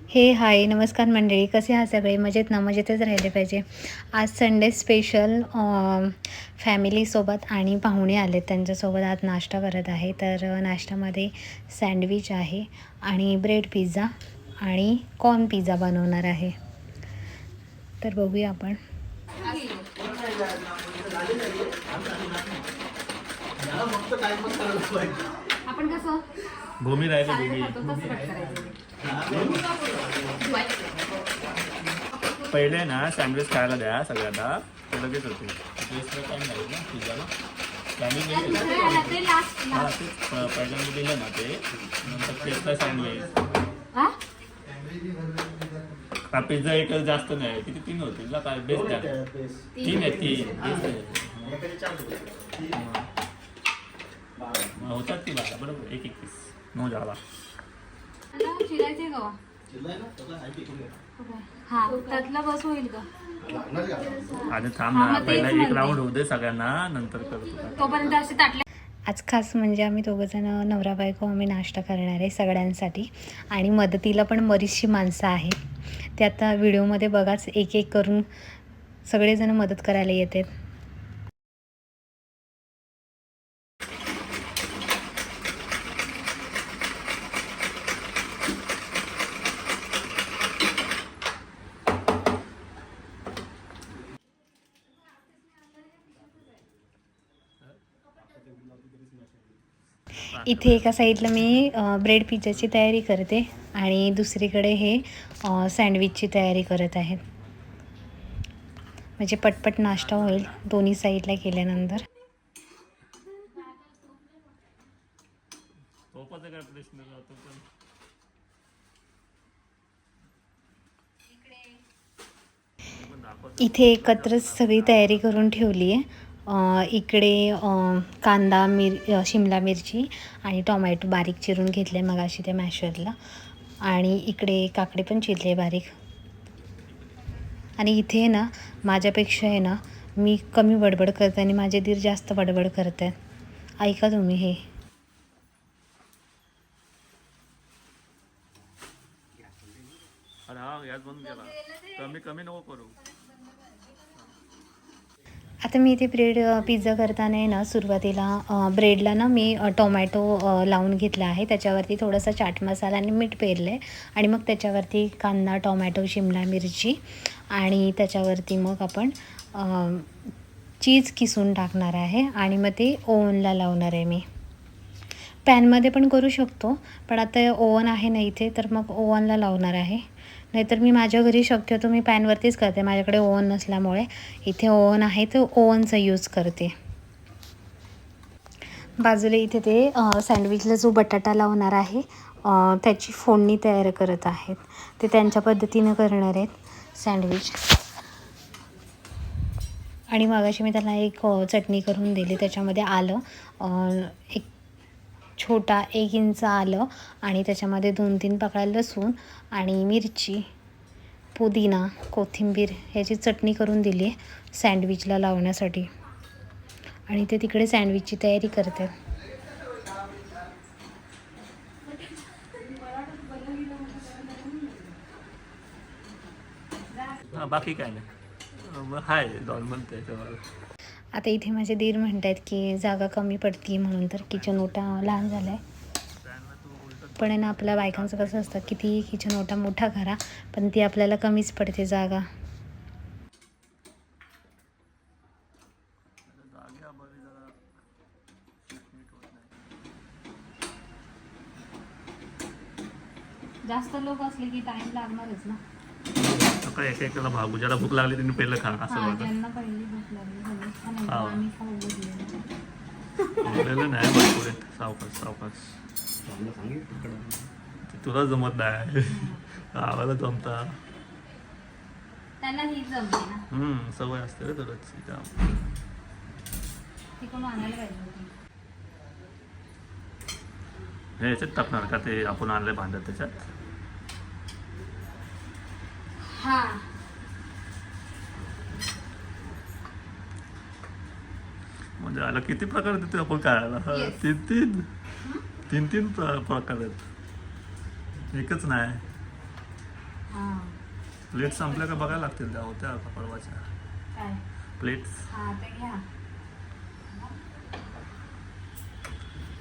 हे हाय नमस्कार मंडळी, कसे आहात सगळे? मजेत ना? मजेतच राहिले पाहिजे. आज संडे स्पेशल फॅमिलीसोबत आणि पाहुणे आलेत, त्यांच्यासोबत आज नाश्ता करत आहे. तर नाश्त्यामध्ये सँडविच आहे आणि ब्रेड पिझ्झा आणि कॉर्न पिझ्झा बनवणार आहे. तर बघूया आपण. आपण कसं भूमी राहिले भूमी पहिले ना सँडविच खायला द्या सगळ्यांना, ते लगेच होते. टाइम लागेल ना पिझ्झाला. सँडविच हां तेच पहिल्यांदा दिलं ना ते, नंतर तेचला सँडविच. हा पिझ्झा एक जास्त नाही, किती 3 होतील ना? काय बेस्ट द्या, 3 आहेत 3 होतात ती बारा बरोबर. एक पीस 9 झाला. चिरायचे का? हा त्यातला बस होईल का? आणि थांब ना, पहिला एक राऊंड होऊ दे सगळ्यांना, नंतर करतो तोपर्यंत असे ताटले. आज खास म्हणजे आम्ही दोघंजण नवरा बायको आम्ही नाश्ता करणार आहे सगळ्यांसाठी, आणि मदतीला पण बरीचशी माणसं आहेत. ते आता व्हिडिओमध्ये बघाच, एक एक करून सगळेजण मदत करायला येतात. इथे एका साईडला मी ब्रेड पिझ्झाची तयारी करते आणि दुसरीकडे हे सँडविचची तयारी करत आहेत. म्हणजे पटपट नाश्ता होईल दोन्ही साईडला केल्यानंतर. इथे एकत्रच सगळी तयारी करून ठेवली आहे. इकडे कांदा शिमला मिरची आणि टोमॅटो बारीक चिरून घेतले मगाशी ते मॅशरला, आणि इकडे काकडे पण चिरले बारीक. आणि इथे ना माझ्यापेक्षा आहे ना मी कमी बडबड करते आणि माझे दीर जास्त बडबड करत आहेत. ऐका तुम्ही हे. कमी कमी नको करू. आता मी इथे ब्रेड पिझ्झा करताना आहे ना, सुरुवातीला ब्रेडला ना मी टोमॅटो लावून घेतला आहे. त्याच्यावरती थोडासा चाट मसाला आणि मीठ पेरलं आहे, आणि मग त्याच्यावरती कांदा टोमॅटो शिमला मिरची, आणि त्याच्यावरती मग आपण चीज किसून टाकणार आहे, आणि मग ते ओव्हनला लावणार आहे. मी पॅनमध्ये पण करू शकतो, पण आता ओव्हन आहे ना इथे, तर मग ओव्हनला लावणार आहे. नाहीतर मी माझ्या घरी शक्यतो मी पॅनवरतीच करते, माझ्याकडे ओव्हन नसल्यामुळे. इथे ओव्हन आहे तर ओव्हनचा यूज करते. बाजूला इथे ते सँडविचला जो बटाटा लावणार आहे त्याची फोडणी तयार करत आहेत. ते त्यांच्या पद्धतीनं करणार आहेत सँडविच. आणि मगाशी मी त्याला एक चटणी करून दिली, त्याच्यामध्ये आलं एक छोटा 1 इंच आलं, आणि त्याच्यामध्ये 2-3 पाकळ्या लसूण आणि मिरची, पुदिना, कोथिंबीर ह्याची चटणी करून दिली आहे सँडविचला लावण्यासाठी. आणि ते तिकडे सँडविचची तयारी करते. बाकी काय नाही, हाय नॉर्मल त्याच्यावर. आता इथे माझे दीर म्हणत आहेत की जागा कमी पडती म्हणून, तर किचन ओटा लहान झाला आहे. पण ना आपल्या बायकांचं कसं असतं, किती किचन ओटा मोठा करा पण ती आपल्याला कमीच पडते जागा. जास्त लोक असले की टाइम लागणारच ना. आता एक एकाला भागू, ज्याला भूक लागली त्यांनी पहिलं खा असं. ज्यांना पहिली भूक लागली आम्ही खाऊ बोललेलं नाही भरपूर आहे. सावकाश सावकाश, तुला जमत नाही, आम्हाला जमता. त्यांना ही जमते ना. सवय असते रे थोडंच. ती कोण आणायला पाहिजे होती. हे याच्यात टाकणार का ते आपण आणले भांड्यात त्याच्यात? हा म्हणजे आला किती प्रकार देतो आपण खायला? तीन प्रकार आहेत, एकच नाही. हां प्लेट संपल्या का बघायला लागतील त्या होत्या का परवाच्या काय प्लेट्स. हां ते घ्या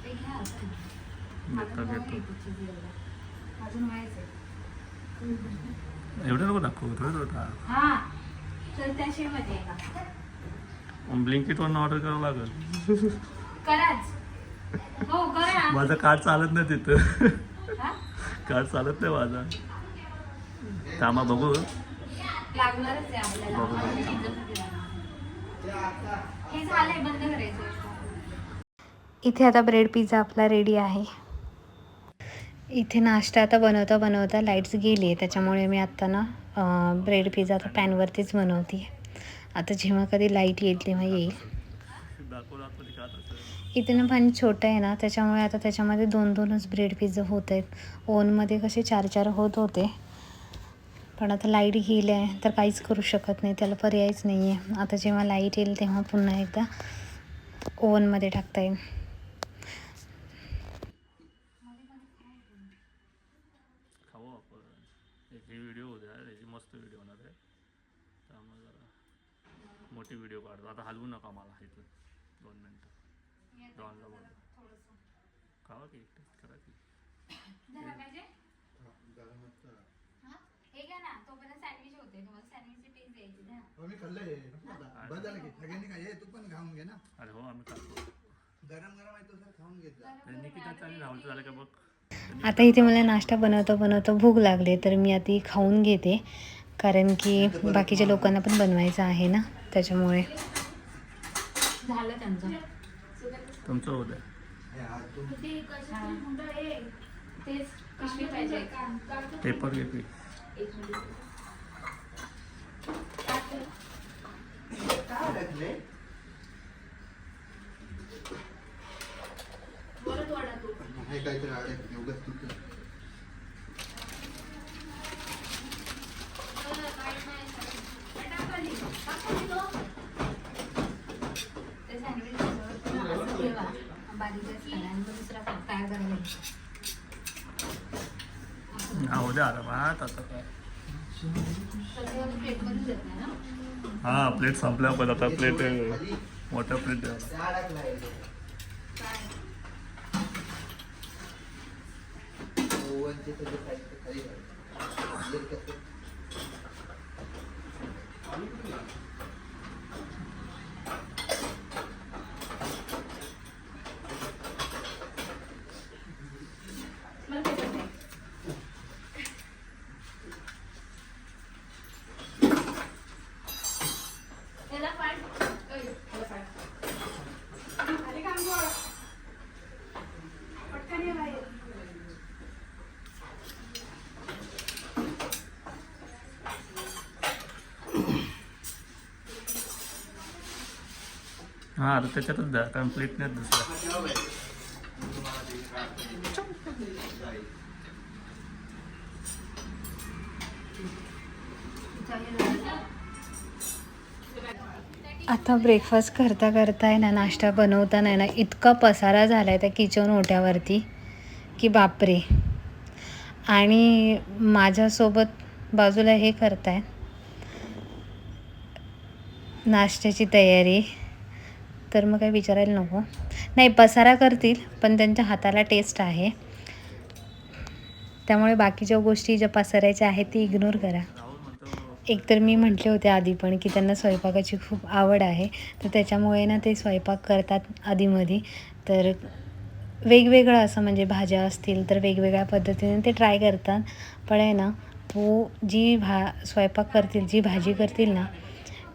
ते घ्या घेतो अजून व्हायचं एवढं नको दाखवू थोडं टाक. हां तर त्या शेवमध्ये आहे का ब्लिंकिटवरून ऑर्डर करावं लागेल. कराच हो करा माझं कार्ड चालत नाही तिथं. हां कार्ड चालत नाही माझा. कामा बघू लागणारच आहे आपल्याला. हे झालंय बंद करायचं. इथे आता ब्रेड पिझ्झा आपला रेडी आहे. इथे नाश्ता आता बनवता बनवता लाईट्स गेली आहे त्याच्यामुळे मी आत्ता ना ब्रेड पिझ्झा आता पॅनवरतीच बनवते. आता जेव्हा कधी लाईट येईल तेव्हा येईल. इथे ना पाणी छोटं आहे ना त्याच्यामुळे आता त्याच्यामध्ये 2-2च ब्रेड पिझ्झा होत आहेत. ओव्हनमध्ये कसे 4-4 होत होते पण आता लाईट गेली आहे तर काहीच करू शकत नाही त्याला पर्यायच नाही आहे. आता जेव्हा लाईट येईल तेव्हा पुन्हा एकदा ओव्हनमध्ये टाकता येईल. व्हिडिओ होत्या त्याची मस्त व्हिडिओ होणार आहे त्यामुळे जरा मोठी व्हिडिओ काढतो. आता हलवू नका मला इथं 2 मिनटं डॉनला बोलतो खावा की टेस्ट करा की हे घ्या ना तोपर्यंत सँडविच होते तुम्हाला सँडविचची टेस्ट द्यायची द्या. मी खाल्लंय बस झालं की सगळ्यांनी काय हे तू पण खाऊन घे ना. अरे हो आम्ही खातो. गरम गरम आहे तो सर खाऊन घेतला. निकिता चालेल राहुलचं झालं का बघ. आता इथे मला नाश्ता बनवता बनवता भूक लागली तर मी आधी खाऊन घेते कारण की बाकीच्या लोकांना पण बनवायचं आहे ना त्याच्यामुळे. झालं त्यांचं तुमचं होतं पेपर घे की. हे काहीतरी आहे एवढंच तुझं. हो द्या आता भात आता काय. हा प्लेट संपल्या पण आता प्लेट मोठ्या प्लेट द्यावा. हा आता त्याच्यातच द्या कारण प्लेट नाही दुसऱ्या. आता ब्रेकफास्ट करता करता आहे ना नाश्ता बनवताना आहे ना इतका पसारा झाला आहे त्या किचन ओट्यावरती की बापरे. आणि माझ्यासोबत बाजूला हे करताय नाश्त्याची तयारी तर मग काही विचारायला नको. नाही पसारा करतील पण त्यांच्या हाताला टेस्ट आहे त्यामुळे बाकीच्या गोष्टी ज्या पसारायच्या आहेत ती इग्नोर करा. एकतर मी म्हटले होते आधी पण की त्यांना स्वयंपाकाची खूप आवड आहे तर त्याच्यामुळे ना ते स्वयंपाक करतात आधीमध्ये. तर वेगवेगळं असं म्हणजे भाज्या असतील तर वेगवेगळ्या पद्धतीने ते ट्राय करतात. पण आहे ना तो जी स्वयंपाक करतील जी भाजी करतील ना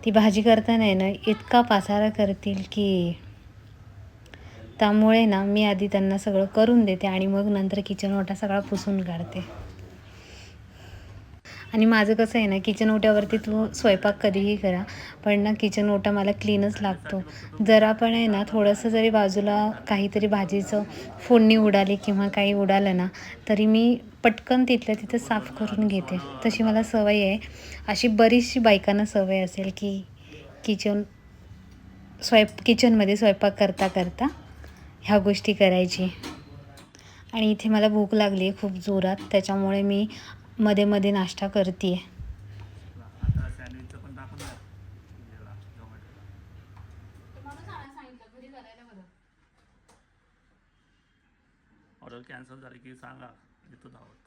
ती भाजी करताना आहे ना इतका पसारा करतील की त्यामुळे ना मी आधी त्यांना सगळं करून देते आणि मग नंतर किचन ओटा सगळा पुसून काढते. आणि माझं कसं आहे ना किचन ओट्यावरती तू स्वयंपाक कधीही करा पण ना किचन ओटा मला क्लीनच लागतो. जरा पण आहे ना थोडंसं जरी बाजूला काहीतरी भाजीचं फोडणी उडाली किंवा काही उडालं ना तरी मी पटकन तिथल्या तिथं साफ करून घेते. तशी मला सवय आहे. अशी बरीचशी बायकांना सवय असेल की किचनमध्ये स्वयंपाक करता करता ह्या गोष्टी करायची. आणि इथे मला भूक लागली आहे खूप जोरात त्याच्यामुळे मी मध्ये मध्ये नाश्ता करते. आता सँडविचचं पण टाकून द्या झोमॅटोला. ऑर्डर कॅन्सल झाली की सांगा, येतो धावत.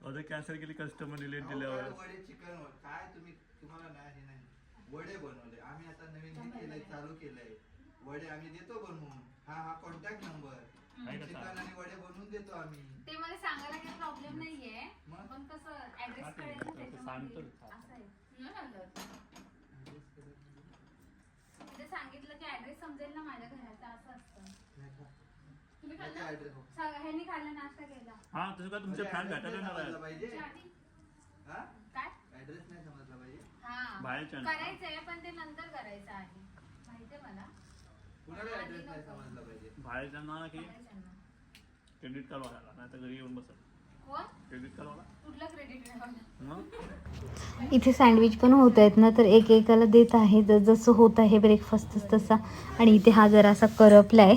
ऑर्डर कॅन्सल केली, कस्टमर डिलीट दिल्यावर. वडे चिकन काय तुम्हाला नाही वडे बनवले आम्ही, आता नवीन हे केलंय, चालू केलंय वडे आम्ही देतो बनवून. हा कॉन्टॅक्ट नंबर, चिकन आणि वडे बनवून देतो आम्ही. ते मला सांगायला काही प्रॉब्लेम नाहीये, मग? पण कसं ऍड्रेस कळेल ना त्याच्यामध्ये. असं आहे. नाही झालं. तिथे सांगितलं की ऍड्रेस समजेल ना माझ्या घराचा, असं असतं. तुम्ही काय खाल्लं? address? ह्यांनी खाल्लं, नाश्ता केला. हा तुझं काय तुमचे फॅन भेटायला येणार आहेत. पाहिजे आणि हा काय? ऍड्रेस नाही समजला पाहिजे. हा बाहेरच्या ना. करायचंय, पण ते नंतर करायचं आहे, माहितीये मला. कुणाला ऍड्रेस नाही समजला पाहिजे. बाहेरच्या ना की करायचं ना. क्रेडिट कार्ड वाढायला, नाही तर घरी येऊन बसेल. कोण? क्रेडिट कार्ड वाढा कुठलं क्रेडिट नाही? मग इथे सँडविच पण होत आहेत ना, तर एक एकाला देत आहे जसं होत आहे ब्रेकफास्ट तसा. आणि इथे हा जरासा करपलाय,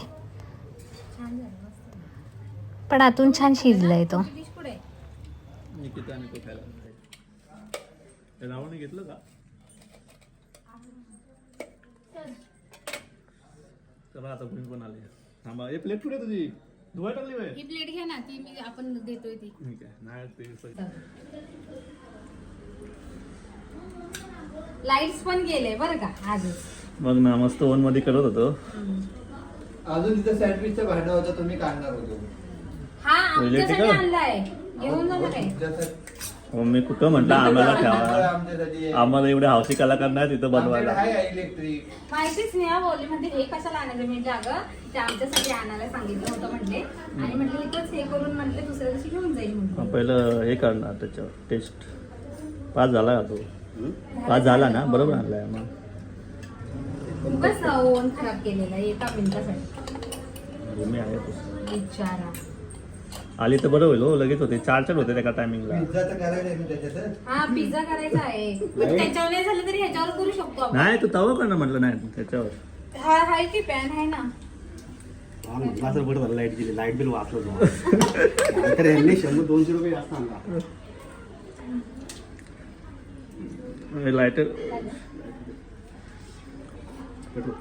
पण आतून छान शिजलाय तो. पुढे निकिताने तो खायला रावण घेतलं का? चला आता तुम्ही पण आले. थांबा, हे प्लेट कुठे तुझी धुवाय टाकली बाई. ही प्लेट घ्या ना, ती मी आपण देतोय ती. ठीक आहे, नाही ते लाईट्स पण गेले बरं का आजच. बघ ना, मस्त ओन मध्ये करत होतो. अजून तिथं सँडविचचं भांडं होतं, तुम्ही काढणार होतो. हा आमच्यासाठी का? आणलाय, घेऊन जा ना काही. मम्मी कुठं म्हटलं आम्हाला ठेवा, आमच्यासाठी आम्हाला एवढे हौशी कलाकार नाही तिथं बनवायला. आहे इलेक्ट्रिक. माहितीच नाही हा, बोलली म्हणजे हे कशाला आणायचं, म्हणजे अगं ते आमच्यासाठी आणायला सांगितलं होतं म्हटले, आणि म्हटलं इथंच हे करून म्हटले दुसऱ्या दिवशी घेऊन जाईल म्हटलं. पहिलं हे करणार त्याच्यावर टेस्ट. पास झाला का तो? पास झाला ना, बरोबर आणलाय मग. उगाच ओव्हन खराब केलेला एका मिनिटासाठी. भूमी आहे तो. विचारा. आली तर बरं होईल हो, लगेच होते. 4 होते त्या टायमिंगला. पिझ्झा तर करायला आहे मी त्याच्यातच. हा पिझ्झा करायचा आहे, पण त्याच्यावर नाही झालं तरी ह्याच्यावर करू शकतो आपण. नाही तू तवा कर ना, म्हटलं नाही त्याच्यावर. हा आहे की पॅन आहे ना. माझं बरं झालं लाईट गेली, लाईट बिल वाचलं तुम्हाला. तर यांनी 100-200 रुपये जास्त आणला. Lighter petrol.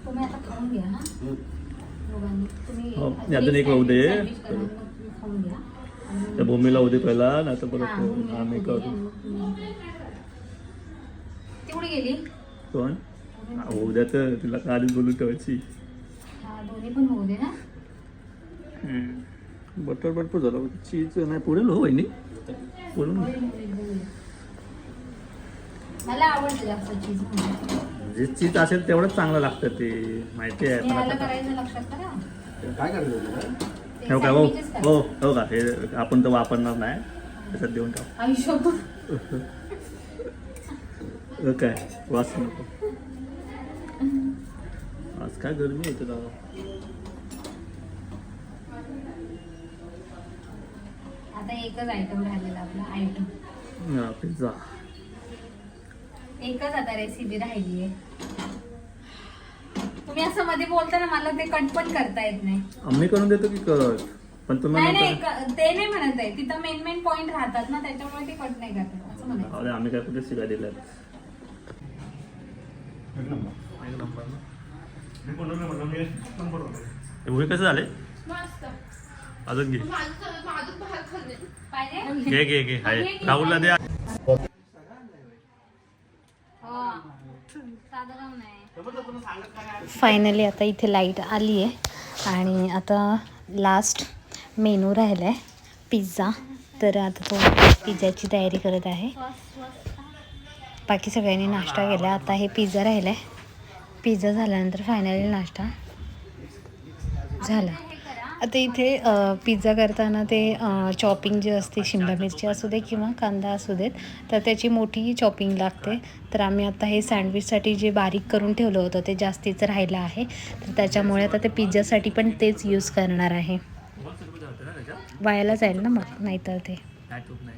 तुम्ही आता खाऊन घ्या हा दोघांनी. तुम्ही हो, यातून एक होऊ दे. सँडविच करा, मग तुम्ही खाऊन घ्या. आणि त्या भूमीला होते पहिला, नाही तर हा, परत भूमी आम्ही होऊ दे, करू. आणि मग तुम्ही- ती कुठे गेली? कोण उद्या तर तिला आधीच बोलून ठेवायची. हा दोन्ही पण होऊ दे ना. बटर भरपूर झालं, चीज नाही पुढे हो वहिनी बोलून. मला आवडतं जास्त चीज म्हणजे. जे चीज असेल तेवढंच चांगलं लागतं ते, माहिती आहे. पण ह्याला आता करायचं लक्षात करा. काय करायचं तुला? ते ठेव का हो sandwiches करा. हो हो का, हे आपण तर वापरणार नाही, त्याच्यात देऊन टाक. आयुष्यभर. काय वास नको. आज काय गरमी होते दादा. आता एकच आयटम राहिलेला आपला आयटम. पिझ्झा. एकच आता रेसिपी राहिली आहे. तुम्ही असं मध्ये बोलता ना, मला ते कट पण करता येत नाही. आम्ही करून देतो की करत, पण नाही तुम्हाला नाही ते नाही म्हणत आहे, तिथं मेन पॉइंट राहतात ना, त्याच्यामुळे ते कट नाही करतात असं म्हणायचं. अरे आम्ही काय कुठे शिकाय दिलं. एक नंबर. एक नंबर ना. मी बोललो नाही म्हटलं, मी एक नंबर होतो. एवढे कसं झाले? मस्त. अजून घे पाहिजे? घे घे घे हाय राहुलला द्या. हो. साधं काम नाही. फायनली आता इथे लाईट आली आहे आणि आता लास्ट मेनू राहिला आहे पिझ्झा. तर आता तो पिझ्झाची तयारी करत आहे. बाकी सगळ्यांनी नाश्ता केला, आता हे पिझ्झा राहिला आहे. पिझ्झा झाल्यानंतर फायनली नाश्ता झाला. आता इथे पिझ्झा करताना ते चॉपिंग जे असते शिमला मिरची असू दे किंवा कांदा असू देत तर त्याची मोठी चॉपिंग लागते. तर आम्ही आता हे सँडविचसाठी जे बारीक करून ठेवलं होतं ते जास्तीचं राहिलं आहे. तर त्याच्यामुळे आता ते पिझ्झासाठी पण तेच यूज करणार आहे. होतं ना त्याच्यात वायाला जाईल ना मग नाहीतर ते, काय तूप नाही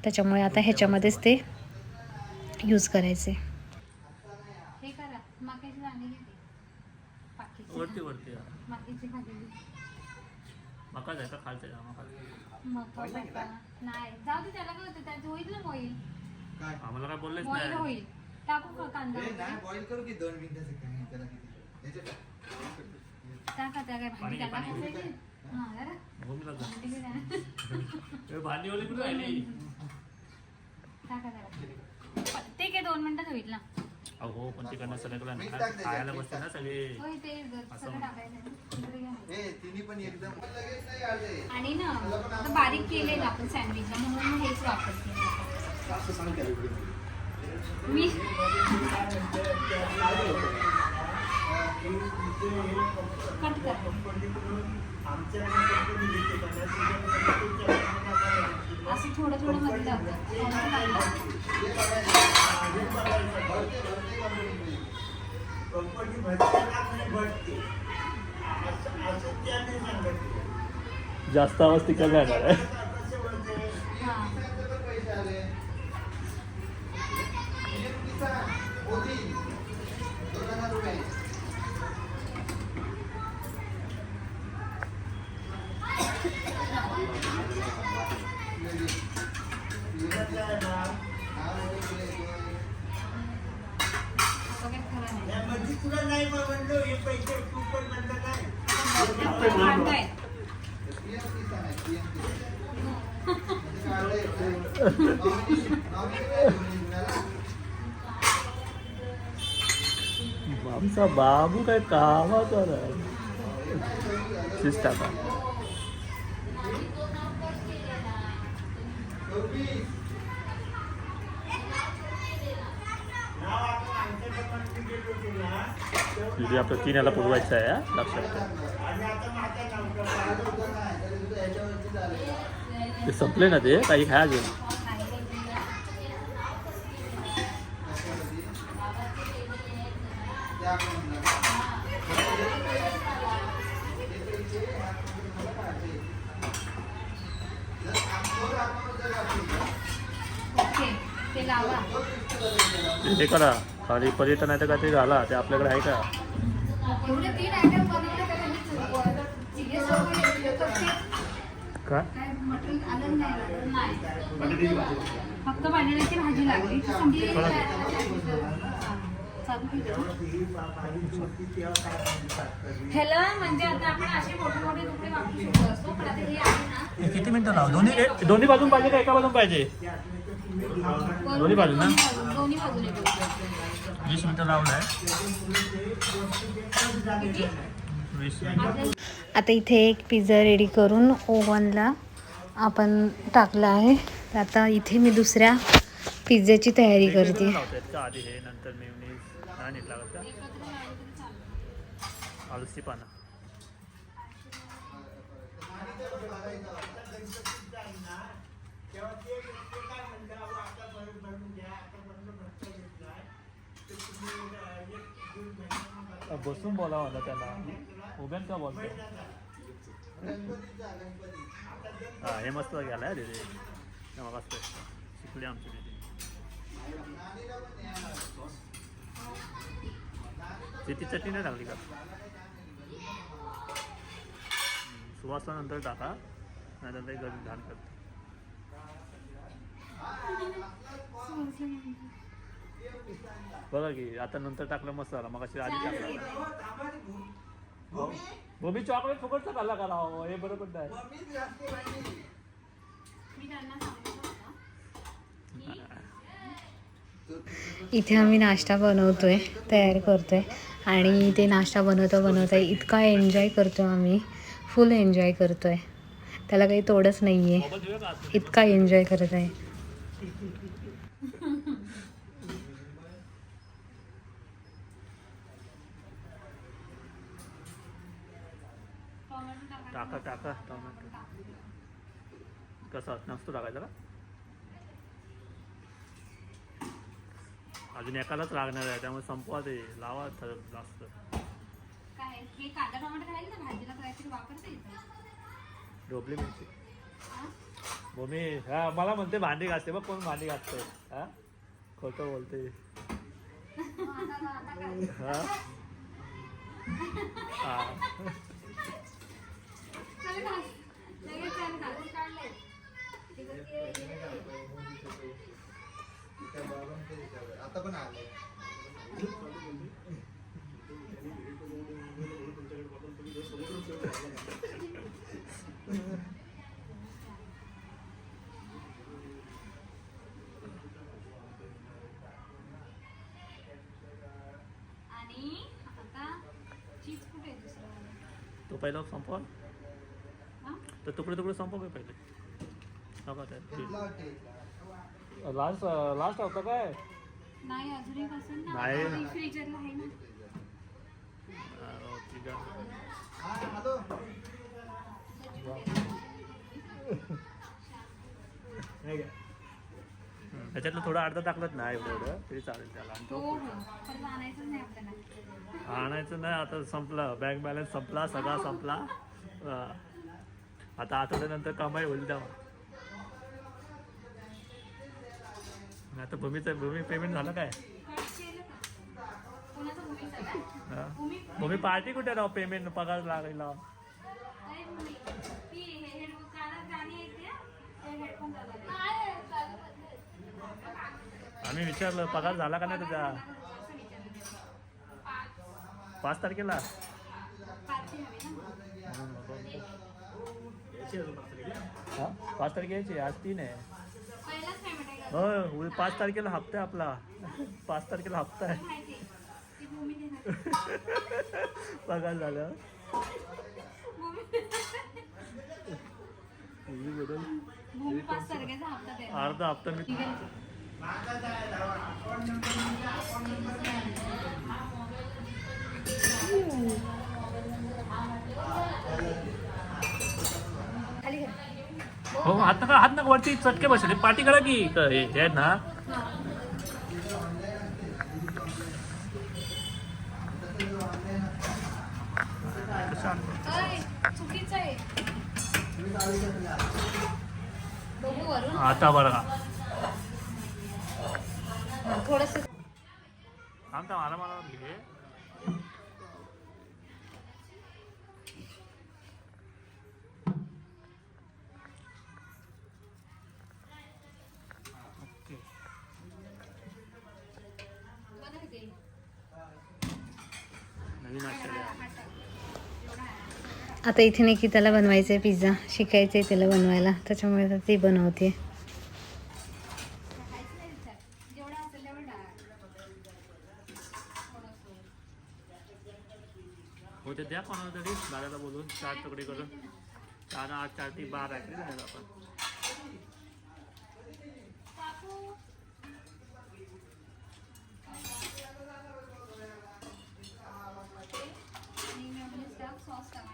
त्याच्यामुळे आता ह्याच्यामध्येच ते यूज करायचे. हे करा माक्याची दाणे घेते वरती वरती माक्याची भाजी मका जाय का खालचं जा मका नाही जाऊ दे त्याला काय होतं त्यात होईल ना बॉईल काय आम्हाला काय बोललेच बॉईल नाही. होईल टाकू का कांदा हे नाही बॉईल करू की 2 मिनिटाचं काय त्याला किती याच्यात टाका त्या काय भाजी त्याला पाणी. घासायची हा जरा भूमीला जा. भांडी घे जरा. ए, भांडी ओली कुठे राहिली टाका जरा ते काय 2 मिनिटात होईल ना अहो पण तिकडनं सगळं खायला बसते ना सगळे. होय ते सगळं टाकायचं इकडे घ्या. हे तिन्ही पण एकदम लगेच नाही आले आणि ना आता बारीक केलेलं आपण सँडविचला म्हणून मग हेच वापरते असं सांग त्याला इकडे. मी कट कर असं थोडं थोडं मध्ये लावतात जास्त आवाज तिकडे येणार आहे. हां पैसे आले मोदी 2000 रुपये असं काही खरं नाही म्हणजे तुला नाही म्हणलो हे पैसे तू पण म्हणलं काय भांडं आहे. आमचा बाबू काय कामाचा नाही. शिस्त टाका. तुझी आपलं 3 याला पुरवायचं आहे हा? लक्षात ठेव. आणि आता माझ्या नाव ते संपले ना ते काही खाय अजून. ओके ते लावा हे करा खाली पर्यटन आहे तर का ते घाला ते आपल्याकडे आहे का. एवढे 3 आयटम बनवले का त्यांनी सिरियस काय काय मटण आलं नाही फक्त बटाट्याची भाजी लागली ह्याला म्हणजे आता आपण असे मोठे मोठे तुकडे वापरू शकतो असतो पण आता हे आहे ना किती मिनिटं लाव दोन्ही बाजून पाहिजे का एका बाजून पाहिजे. दोन्ही बाजू ना? दोन्ही बाजूने 20 मिनिटं लावलं आहे. किती? 20 मिनिटं. आता इथे एक पिझ्झा रेडी करून ओव्हनला आपण टाकला आहे. तर आता इथे मी दुसऱ्या पिझ्झ्याची तयारी करते. लावतायत का आधी हे नंतर मेयोनीज नाही नीट लागत का आलूची पानं. बसून बोलावं ना त्याला उभ्यान का बोलतो. हा हे मस्त गेला आहे दीदी मस्त शिकले आमची दीदी. ती चटणी नाही टाकली का सुवासला नंतर टाका नाही तर घरी घाण करते. बघा की आता नंतर टाकलं मस्त झाला मग आधी टाकला. भूमी चॉकलेट फुकटचा खाल्ला का राव हे बरोबर नाही. मी त्यांना सांगितलं इथे आम्ही नाश्ता बनवतोय तयार करतोय आणि ते नाश्ता बनवता इतका एन्जॉय करतो आम्ही फुल एन्जॉय करतोय. त्याला काही तोडच नाही आहे इतका एन्जॉय करत आहे. टोमॅटो टाका टाका टोमॅटो कसा नसतो टाकायचा का अजून एकालाच लागणार आहे त्यामुळे संपवा ते लावा जास्त काय हे कांदा टोमॅटो घालायला ना भाजीला काहीतरी वापरता येतं ढोबली मिरची हा? मम्मी हा मला म्हणते भांडी घासते बघ कोण भांडी घासते हा खोटं बोलते हा हा चल घास. लगेच चल घासून काढलंय. त्या बाबांच्या ह्याच्यावर. आता पण आले आणि आता चीज कुठे आहे दुसरं तो पहिला संपवा हा? तर तुकडे तुकडे संपव पहिले नका घेतला वाटते इथला. लास्ट लास्ट होता काय नाही अजूनही पसंत नाही. नाही फ्रीजरला आहे ना ठीक आहे हा हॅलो त्याच्यातलं थोडं अर्धा टाकलंच ना एवढं तरी चालेल त्याला आणि हो तो हो पण आणायचंच नाही आपल्याला आणायचं नाही आता संपलं बँक बॅलन्स संपला सगळा संपला आता आठवड्यानंतर कमाई होईल तेव्हा आता भूमी पेमेंट झालं काय केलं का? कोणाचं भूमी झाला? हा. भूमी भूमी पार्टी कुठे राव पेमेंट पगार लागेला अरे भूमी ती हे कानात गाणी ऐकते ते हेडफोन झाला आम्ही विचारलं पगार झाला का नाही तुझा 5 तारखेला पार्टी हवी ना हा 5 तारखे यायची आज 3 आहे पहिलाच पेमेंट आहे हो 5 तारखेला हप्ता आहे आपला 5 तारखेला हप्ता आहे माहिती ती भूमी देणार पगार झालं भूमी 5 तारखेचा हप्ता देणार अर्धा हप्ता मी खाली घे. हो हात नका वरती चटके बसले पाठी करा की हे आहे ना अय, चुकीचं आहे बघू वरून आता बरं थोडस थांबता मला घे ओके नवीन आता इथे निकिताला बनवायचं आहे पिझ्झा शिकायचं आहे तिला बनवायला त्याच्यामुळे आता ती बनवते जेवढा असेल तेवढं हो ते द्या कोणाला तरी दादाला बोलून 4 तुकडे करून 4 8 4 टी 12 आहे आपण सॉस टाका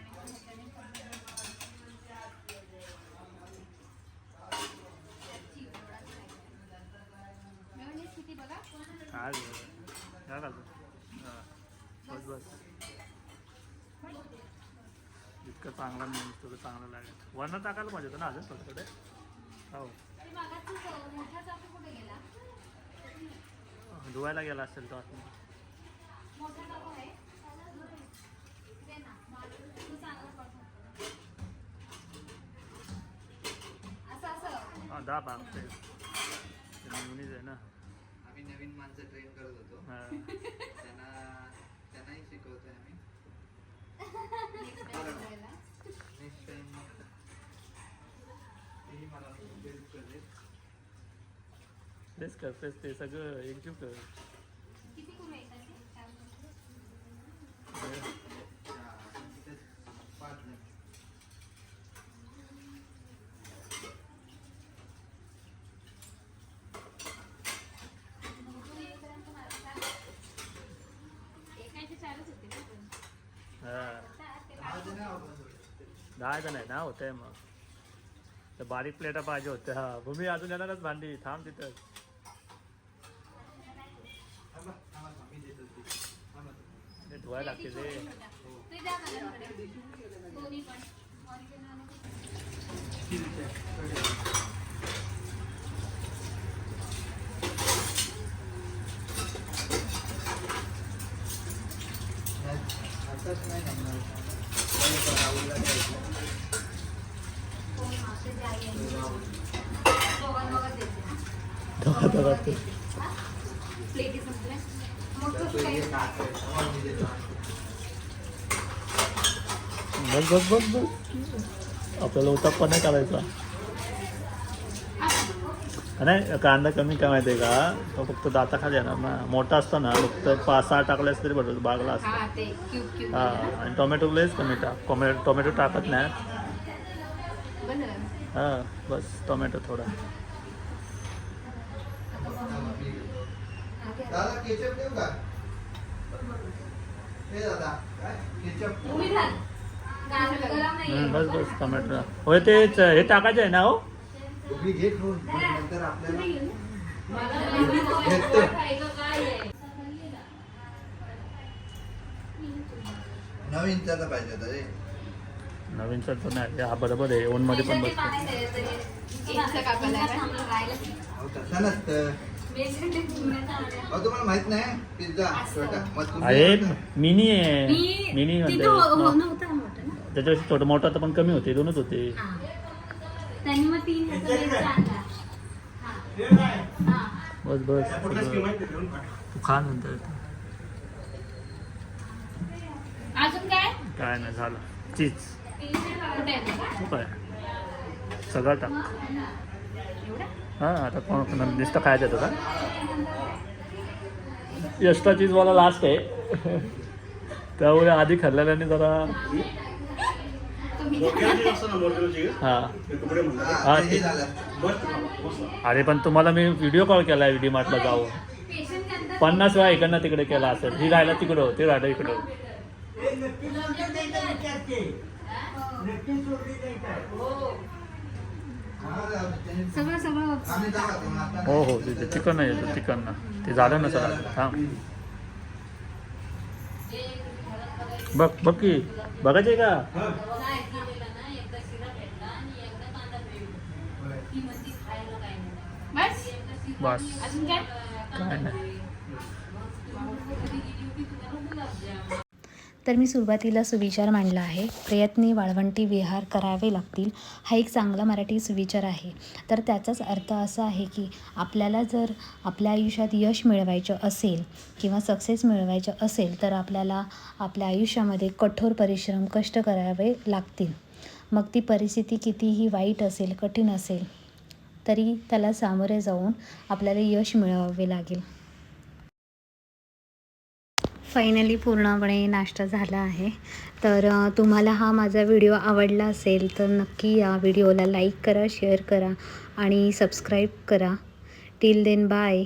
किती बघा काय काय घालतो बस बस इतकं चांगला नाही तुला चांगलं लागेल वर्ण टाकायला पाहिजे होतं ना अजून थोडं हो ते मागाचा मोठा चाकू कुठे गेला धुवायला गेला असेल तो आतमध्ये मोठा चाकू आहे दे ना तू चांगला पडतो असं हां 10 भाग ते नवीनच आहे ना आम्ही नवीन माणसं ट्रेन करत होतो हां त्यांनाही शिकवतोय आम्ही करायला नेक्स्ट टाइम तेही मला हेल्प करते प्रेस कर प्रेस ते सगळं एकजीव कर किती करू एकाचे 5 नाही एकाचे 4च होते ना पण. हां आज नाही आपण 10 जण आहे ना होते मग तर बारीक प्लेटा पाहिजे होत्या. हा भूमी अजून येणारच भांडी थांब तिथं. मी देतो ते. थांबा. ते धुवायला लागते ते. ते द्या माझ्याकडे. दोन्ही पण original आणि आताच नाही जमणार. राहुलला द्यायचं. कोण मासे जे आहे दोघांबघत देते. दोघात ते. प्लेटी संपल्या. मग तर कसं तो काय? एक हात आहे. थांबा, मी देतो. बस आपल्याला उत्तप्पा नाही करायचा. नाही कांदा कमी काय माहिती आहे का तो फक्त दाताखाली येणार ना. मोठा असतो ना फक्त 5-6 टाकल्यास तरी बरोबर बागला असतो. हा ते क्यूब क्यूब हा आणि टोमॅटो लयच कमी टाक. टोमॅटो टाकत नाही. बरं. हा बस टोमॅटो थोडा. दादा केचप देऊ का? हे दादा काय केचप उभी राहा. गरम नाहीये. बस बस टोमॅटो होय तेच हे टाकायचं आहे ना हो. उभी घे ठेवून नंतर आपल्याला घेते. काय आहे? नवीन त्याला पाहिजे होता रे. नवीन तर नाही हा बरोबर आहे ओन मध्ये पण बसतो. अहो तसं नसतं. अहो तुम्हाला माहित नाही पिझ्झा छोटा मग तुम्ही अरे आता- मिनी आहे. मिनी म्हणते नव्हता मोठा ना. त्याच्यापेक्षा छोटं मोठं तर पण कमी होते 2च होते. हा. त्यांनी मग 3 ह्याचा बेस आणला. हा. हे काय? हा. बस बस कुठलं सगळं. scheme आहे ते घेऊन टाक. तू खा नंतर. अजून काय? काय नाही झालं. चीज कुठे आहे तो? खूप आहे सगळं टाक. हां आता कोण नुसतं खायचं आहे तुला. एक्स्ट्रा चीजवाला लास्ट आहे त्यामुळे आधी खाल्लेल्याने जरा मोठ्याची असतं ना मोठ्याची हां ते तुकडे म्हणतात हा, हा, हे ठीक. झालं. बस अरे पण तुम्हाला मी व्हिडिओ कॉल केला आहे डी मार्टला जाऊन पेशंट नंतर 50 वेळा इकडनं तिकडे केला असेल. ही राहिला तिकडं ते राहिलं इकडं. हे नक्की सोडली नाही का विचारते? नक्की सोडली नाही का? हा, त्यांनी- सगळं आम्ही जाऊ आता, मग आता हो नाही. हो तिथे चिकन नाही येतं चिकन ना ते झालं ना सर थांब. बघ बघ की बघायचे का. बस बस अजून काय? काय नाही. तर मी सुरुवातीला सुविचार मांडला आहे. प्रयत्नी वाळवंटी विहार करावे लागतील हा एक चांगला मराठी सुविचार आहे. तर त्याचाच अर्थ असा आहे की आपल्याला जर आपल्या आयुष्यात यश मिळवायचं असेल किंवा सक्सेस मिळवायचं असेल तर आपल्याला आपल्या आयुष्यामध्ये कठोर परिश्रम कष्ट करावे लागतील. मग ती परिस्थिती कितीही वाईट असेल कठीण असेल तरी त्याला सामोरे जाऊन आपल्याला यश मिळवावे लागेल. फायनली पूर्णपणे नाश्ता झाला आहे. तर तुम्हाला हा माझा व्हिडिओ आवडला असेल तर नक्की या व्हिडिओला लाईक करा, शेअर करा आणि सबस्क्राईब करा. Till then bye.